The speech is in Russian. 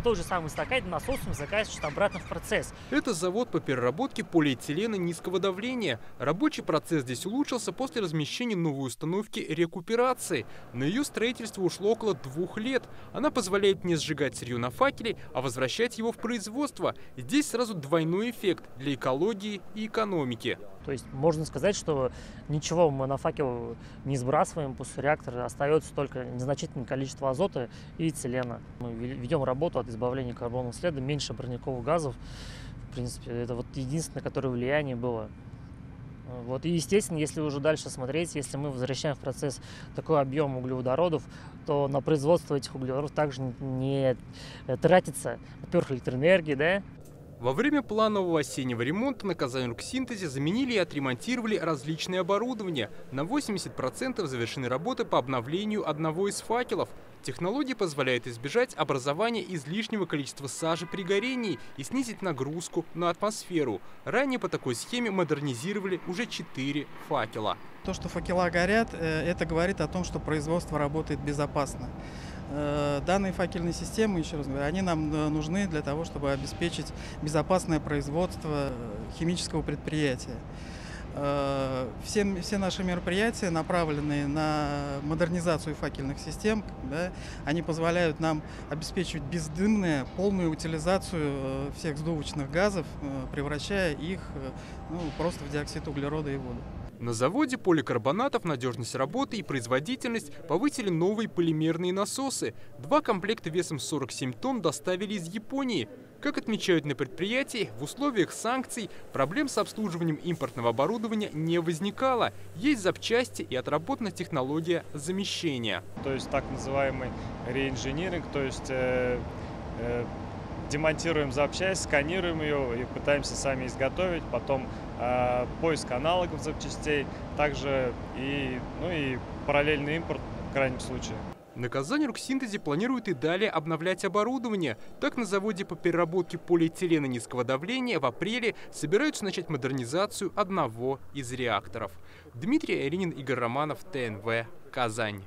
тот же самый эстакаде насосом закачивают обратно в процесс. Это завод по переработке полиэтилена низкого давления. Рабочий процесс здесь улучшился после размещения новой установки рекуперации. На ее строительство ушло около 2 лет. Она позволяет не сжигать сырье на факеле, а возвращать его в производство. Здесь сразу двойной эффект для экологии и экономики. То есть можно сказать, что ничего мы на факел не сбрасываем после реактора, остается только незначительное количество азота и этилена. Мы ведем работу от избавления карбонового следа, меньше парниковых газов. В принципе, это вот единственное, которое влияние было. Вот. И, естественно, если уже дальше смотреть, если мы возвращаем в процесс такой объем углеводородов, то на производство этих углеводородов также не тратится, во-первых, электроэнергия, да? Во время планового осеннего ремонта на Казаньоргсинтезе заменили и отремонтировали различные оборудования. На 80% завершены работы по обновлению одного из факелов. Технология позволяет избежать образования излишнего количества сажи при горении и снизить нагрузку на атмосферу. Ранее по такой схеме модернизировали уже 4 факела. То, что факела горят, это говорит о том, что производство работает безопасно. Данные факельные системы, еще раз говорю, они нам нужны для того, чтобы обеспечить безопасное производство химического предприятия. Все наши мероприятия направлены на модернизацию факельных систем, да, они позволяют нам обеспечивать бездымную, полную утилизацию всех сдувочных газов, превращая их просто в диоксид углерода и воду. На заводе поликарбонатов надежность работы и производительность повысили новые полимерные насосы. 2 комплекта весом 47 тонн доставили из Японии. Как отмечают на предприятии, в условиях санкций проблем с обслуживанием импортного оборудования не возникало. Есть запчасти и отработана технология замещения. То есть так называемый реинжиниринг, то есть демонтируем запчасть, сканируем ее и пытаемся сами изготовить, потом поиск аналогов запчастей, также и параллельный импорт в крайнем случае. На Казаньоргсинтезе планируют и далее обновлять оборудование. Так, на заводе по переработке полиэтилена низкого давления в апреле собираются начать модернизацию одного из реакторов. Дмитрий Аринин, Игорь Романов, ТНВ, Казань.